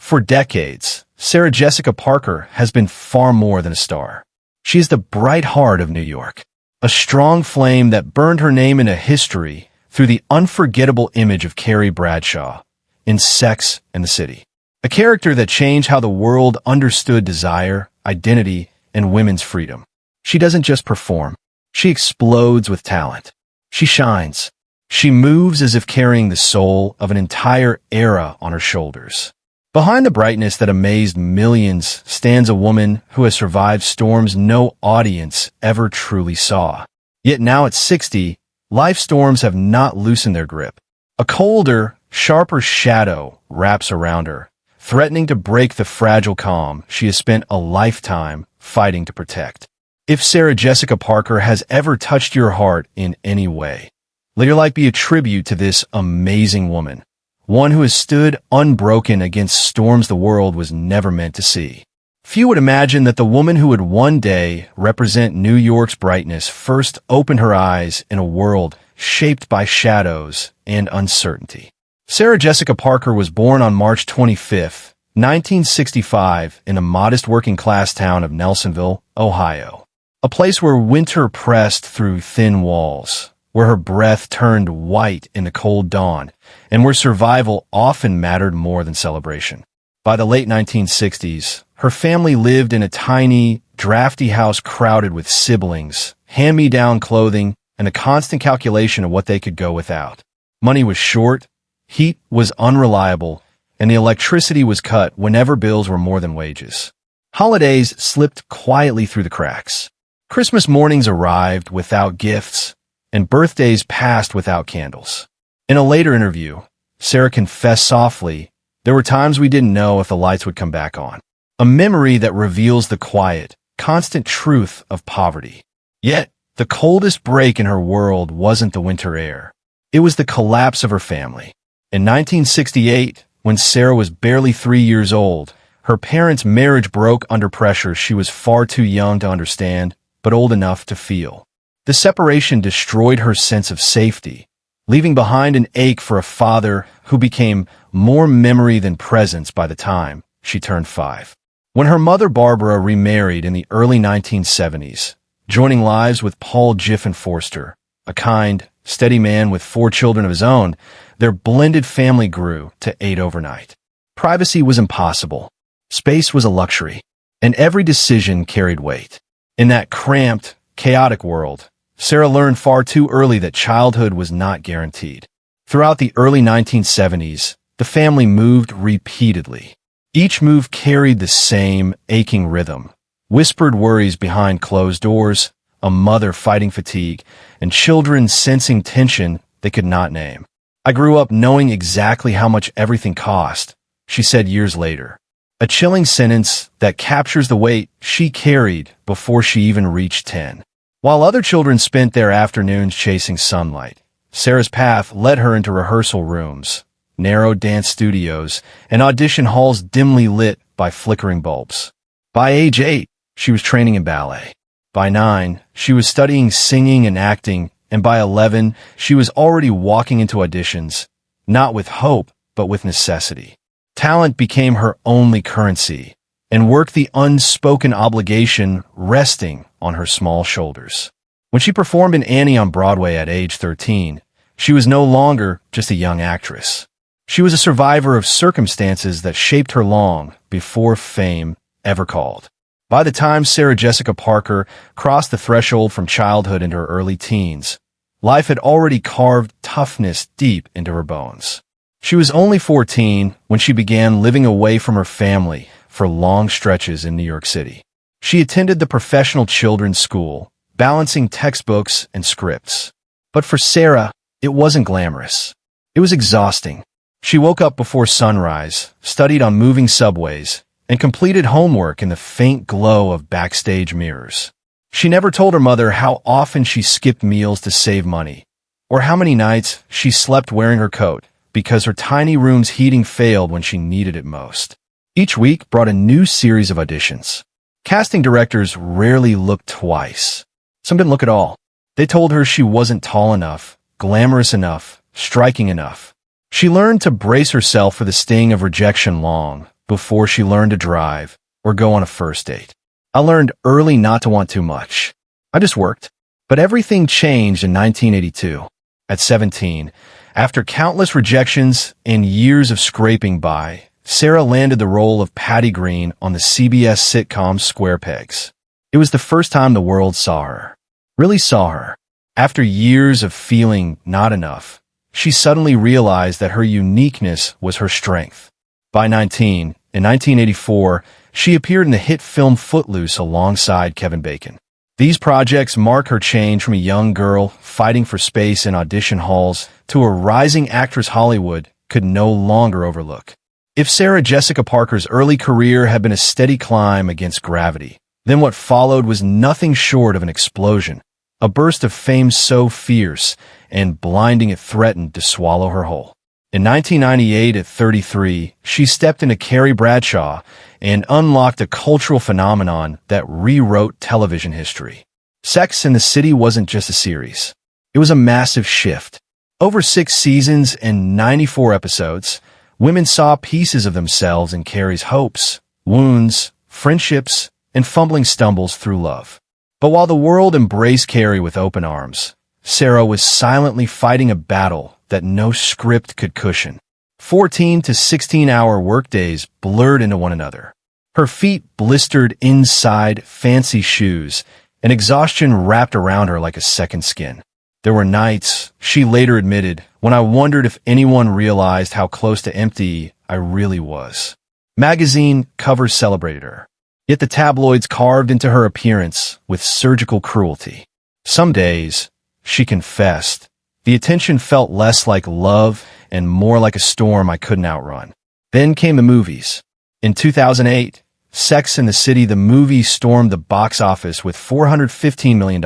For decades, Sarah Jessica Parker has been far more than a star. She is the bright heart of New York, a strong flame that burned her name into history through the unforgettable image of Carrie Bradshaw in Sex and the City, a character that changed how the world understood desire, identity, and women's freedom. She doesn't just perform. She explodes with talent. She shines. She moves as if carrying the soul of an entire era on her shoulders. Behind the brightness that amazed millions stands a woman who has survived storms no audience ever truly saw. Yet now at 60, life's storms have not loosened their grip. A colder, sharper shadow wraps around her, threatening to break the fragile calm she has spent a lifetime fighting to protect. If Sarah Jessica Parker has ever touched your heart in any way, let your life be a tribute to this amazing woman. One who has stood unbroken against storms the world was never meant to see. Few would imagine that the woman who would one day represent New York's brightness first opened her eyes in a world shaped by shadows and uncertainty. Sarah Jessica Parker was born on March 25, 1965, in a modest working-class town of Nelsonville, Ohio, a place where winter pressed through thin walls, where her breath turned white in the cold dawn, and where survival often mattered more than celebration. By the late 1960s, her family lived in a tiny, drafty house crowded with siblings, hand-me-down clothing, and a constant calculation of what they could go without. Money was short, heat was unreliable, and the electricity was cut whenever bills were more than wages. Holidays slipped quietly through the cracks. Christmas mornings arrived without gifts, and birthdays passed without candles. In a later interview, Sarah confessed softly, "There were times we didn't know if the lights would come back on." A memory that reveals the quiet, constant truth of poverty. Yet, the coldest break in her world wasn't the winter air. It was the collapse of her family. In 1968, when Sarah was barely 3 years old, her parents' marriage broke under pressure she was far too young to understand, but old enough to feel. The separation destroyed her sense of safety, leaving behind an ache for a father who became more memory than presence by the time she turned 5. When her mother Barbara remarried in the early 1970s, joining lives with Paul Jiffin Forster, a kind, steady man with 4 children of his own, their blended family grew to 8 overnight. Privacy was impossible. Space was a luxury, and every decision carried weight. In that cramped, chaotic world, Sarah learned far too early that childhood was not guaranteed. Throughout the early 1970s, the family moved repeatedly. Each move carried the same aching rhythm, whispered worries behind closed doors, a mother fighting fatigue, and children sensing tension they could not name. "I grew up knowing exactly how much everything cost," she said years later. A chilling sentence that captures the weight she carried before she even reached 10. While other children spent their afternoons chasing sunlight, Sarah's path led her into rehearsal rooms, narrow dance studios, and audition halls dimly lit by flickering bulbs. By age 8, she was training in ballet. By 9, she was studying singing and acting, and by 11, she was already walking into auditions, not with hope, but with necessity. Talent became her only currency, and work the unspoken obligation resting on her small shoulders. When she performed in Annie on Broadway at age 13, she was no longer just a young actress. She was a survivor of circumstances that shaped her long before fame ever called. By the time Sarah Jessica Parker crossed the threshold from childhood into her early teens, life had already carved toughness deep into her bones. She was only 14 when she began living away from her family for long stretches in New York City. She attended the professional children's school, balancing textbooks and scripts. But for Sarah, it wasn't glamorous. It was exhausting. She woke up before sunrise, studied on moving subways, and completed homework in the faint glow of backstage mirrors. She never told her mother how often she skipped meals to save money, or how many nights she slept wearing her coat because her tiny room's heating failed when she needed it most. Each week brought a new series of auditions. Casting directors rarely looked twice. Some didn't look at all. They told her she wasn't tall enough, glamorous enough, striking enough. She learned to brace herself for the sting of rejection long before she learned to drive or go on a first date. I learned early not to want too much. I just worked. But everything changed in 1982. At 17, after countless rejections and years of scraping by, Sarah landed the role of Patty Green on the CBS sitcom Square Pegs. It was the first time the world saw her. Really saw her. After years of feeling not enough, she suddenly realized that her uniqueness was her strength. By 19, in 1984, she appeared in the hit film Footloose alongside Kevin Bacon. These projects mark her change from a young girl fighting for space in audition halls to a rising actress Hollywood could no longer overlook. If Sarah Jessica Parker's early career had been a steady climb against gravity, then what followed was nothing short of an explosion, a burst of fame so fierce and blinding it threatened to swallow her whole. In 1998, at 33, she stepped into Carrie Bradshaw and unlocked a cultural phenomenon that rewrote television history. Sex and the City wasn't just a series. It was a massive shift. Over 6 seasons and 94 episodes, women saw pieces of themselves in Carrie's hopes, wounds, friendships, and fumbling stumbles through love. But while the world embraced Carrie with open arms, Sarah was silently fighting a battle that no script could cushion. 14 to 16-hour workdays blurred into one another. Her feet blistered inside fancy shoes, and exhaustion wrapped around her like a second skin. There were nights, she later admitted, when I wondered if anyone realized how close to empty I really was. Magazine covers celebrated her, yet the tabloids carved into her appearance with surgical cruelty. Some days, she confessed, the attention felt less like love and more like a storm I couldn't outrun. Then came the movies. In 2008, Sex and the City, the movie, stormed the box office with $415 million.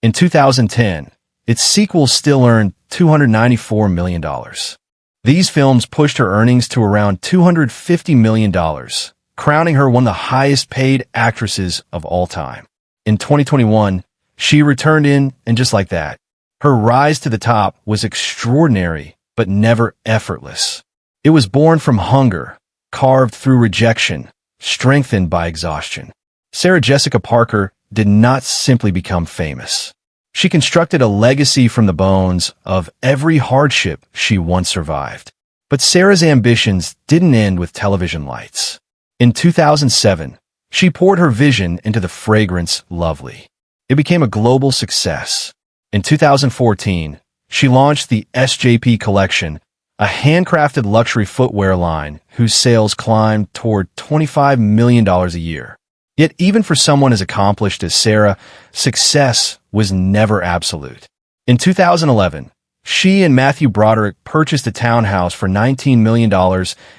In 2010, its sequels still earned $294 million. These films pushed her earnings to around $250 million, crowning her one of the highest-paid actresses of all time. In 2021, she returned in, and just like that, her rise to the top was extraordinary, but never effortless. It was born from hunger, carved through rejection, strengthened by exhaustion. Sarah Jessica Parker did not simply become famous. She constructed a legacy from the bones of every hardship she once survived. But Sarah's ambitions didn't end with television lights. In 2007, she poured her vision into the fragrance Lovely. It became a global success. In 2014, she launched the SJP collection, a handcrafted luxury footwear line whose sales climbed toward $25 million a year. Yet even for someone as accomplished as Sarah, success was never absolute. In 2011, she and Matthew Broderick purchased a townhouse for $19 million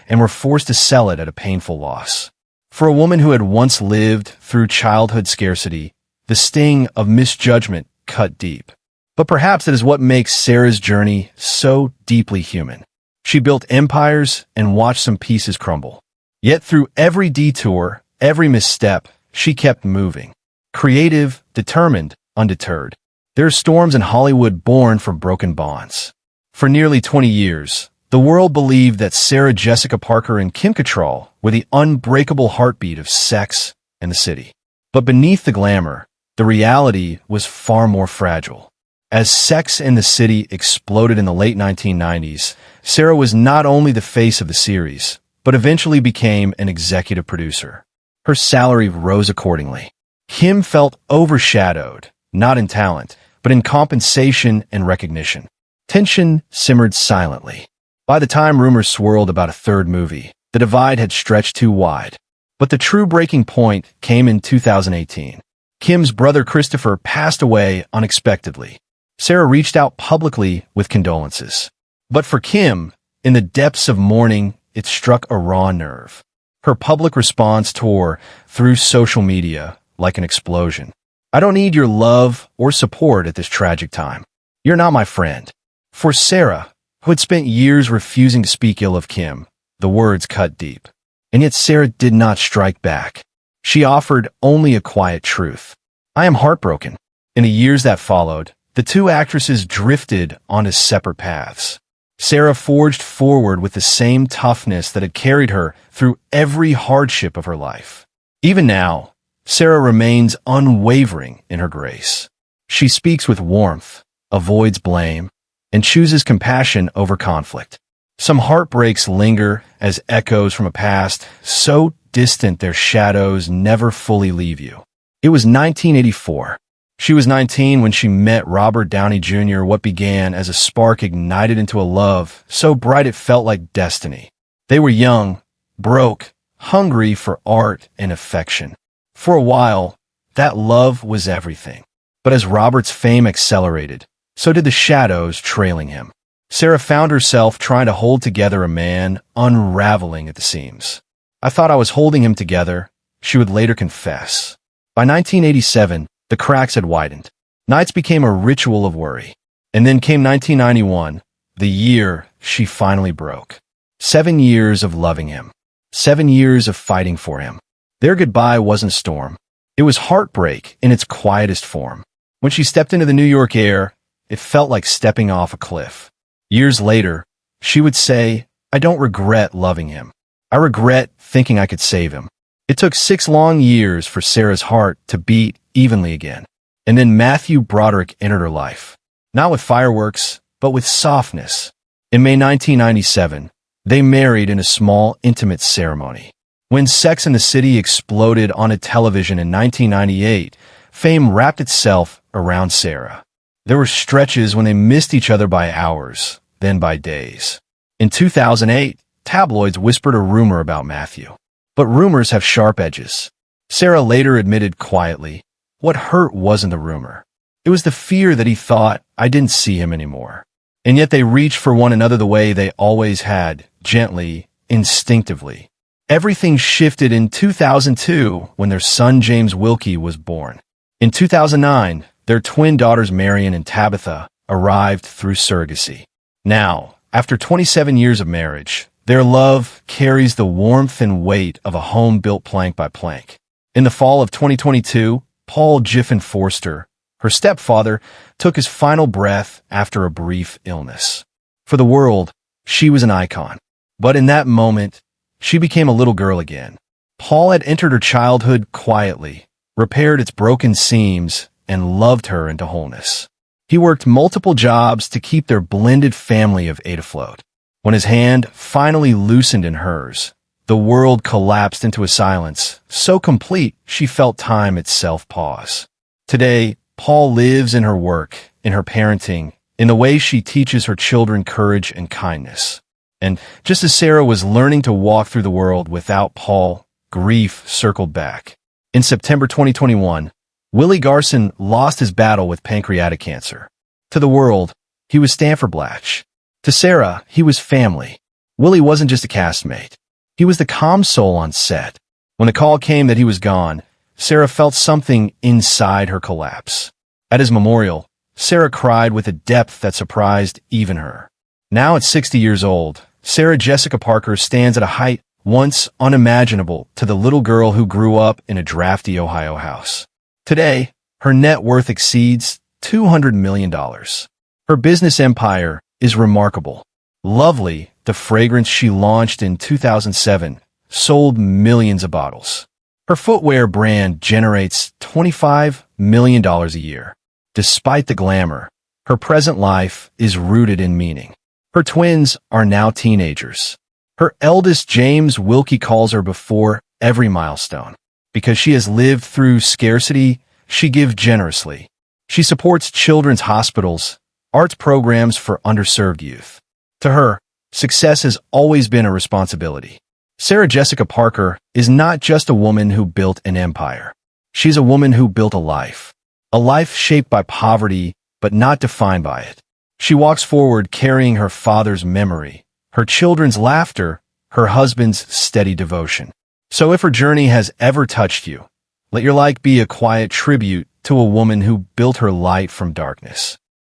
and were forced to sell it at a painful loss. For a woman who had once lived through childhood scarcity, the sting of misjudgment cut deep. But perhaps that is what makes Sarah's journey so deeply human. She built empires and watched some pieces crumble. Yet through every detour, every misstep, she kept moving. Creative, determined, undeterred. There are storms in Hollywood born from broken bonds. For nearly 20 years, the world believed that Sarah Jessica Parker and Kim Cattrall were the unbreakable heartbeat of Sex and the City. But beneath the glamour, the reality was far more fragile. As Sex and the City exploded in the late 1990s, Sarah was not only the face of the series, but eventually became an executive producer. Her salary rose accordingly. Kim felt overshadowed, not in talent, but in compensation and recognition. Tension simmered silently. By the time rumors swirled about a third movie, the divide had stretched too wide. But the true breaking point came in 2018. Kim's brother Christopher passed away unexpectedly. Sarah reached out publicly with condolences. But for Kim, in the depths of mourning, it struck a raw nerve. Her public response tore through social media like an explosion. "I don't need your love or support at this tragic time. You're not my friend." For Sarah, who had spent years refusing to speak ill of Kim, the words cut deep. And yet Sarah did not strike back. She offered only a quiet truth. "I am heartbroken." In the years that followed, the two actresses drifted onto separate paths. Sarah forged forward with the same toughness that had carried her through every hardship of her life. Even now, Sarah remains unwavering in her grace. She speaks with warmth, avoids blame, and chooses compassion over conflict. Some heartbreaks linger as echoes from a past so distant their shadows never fully leave you. It was 1984. She was 19 when she met Robert Downey Jr. What began as a spark ignited into a love so bright it felt like destiny. They were young, broke, hungry for art and affection. For a while, that love was everything. But as Robert's fame accelerated, so did the shadows trailing him. Sarah found herself trying to hold together a man unraveling at the seams. "I thought I was holding him together," she would later confess. By 1987, the cracks had widened. Nights became a ritual of worry. And then came 1991, the year she finally broke. 7 years of loving him. 7 years of fighting for him. Their goodbye wasn't a storm. It was heartbreak in its quietest form. When she stepped into the New York air, it felt like stepping off a cliff. Years later, she would say, "I don't regret loving him. I regret thinking I could save him." It took 6 long years for Sarah's heart to beat evenly again. And then Matthew Broderick entered her life. Not with fireworks, but with softness. In May 1997, they married in a small, intimate ceremony. When Sex and the City exploded on a television in 1998, fame wrapped itself around Sarah. There were stretches when they missed each other by hours, then by days. In 2008, tabloids whispered a rumor about Matthew. But rumors have sharp edges. Sarah later admitted quietly, what hurt wasn't the rumor. It was the fear that he thought I didn't see him anymore. And yet they reached for one another the way they always had, gently, instinctively. Everything shifted in 2002 when their son James Wilkie was born. In 2009, their twin daughters Marion and Tabitha arrived through surrogacy. Now, after 27 years of marriage, their love carries the warmth and weight of a home built plank by plank. In the fall of 2022, Paul Jiffin Forster, her stepfather, took his final breath after a brief illness. For the world, she was an icon. But in that moment, she became a little girl again. Paul had entered her childhood quietly, repaired its broken seams, and loved her into wholeness. He worked multiple jobs to keep their blended family of 8 afloat. When his hand finally loosened in hers, the world collapsed into a silence so complete she felt time itself pause. Today, Paul lives in her work, in her parenting, in the way she teaches her children courage and kindness. And just as Sarah was learning to walk through the world without Paul, grief circled back. In September 2021, Willie Garson lost his battle with pancreatic cancer. To the world, he was Stanford Blatch. To Sarah, he was family. Willie wasn't just a castmate. He was the calm soul on set. When the call came that he was gone, Sarah felt something inside her collapse. At his memorial, Sarah cried with a depth that surprised even her. Now at 60 years old, Sarah Jessica Parker stands at a height once unimaginable to the little girl who grew up in a drafty Ohio house. Today, her net worth exceeds $200 million. Her business empire is remarkable. Lovely, the fragrance she launched in 2007, sold millions of bottles. Her footwear brand generates $25 million a year. Despite the glamour, her present life is rooted in meaning. Her twins are now teenagers. Her eldest James Wilkie calls her before every milestone. Because she has lived through scarcity, she gives generously. She supports children's hospitals, arts programs for underserved youth. To her, success has always been a responsibility. Sarah Jessica Parker is not just a woman who built an empire. She's a woman who built a life shaped by poverty, but not defined by it. She walks forward carrying her father's memory, her children's laughter, her husband's steady devotion. So if her journey has ever touched you, let your light be a quiet tribute to a woman who built her light from darkness.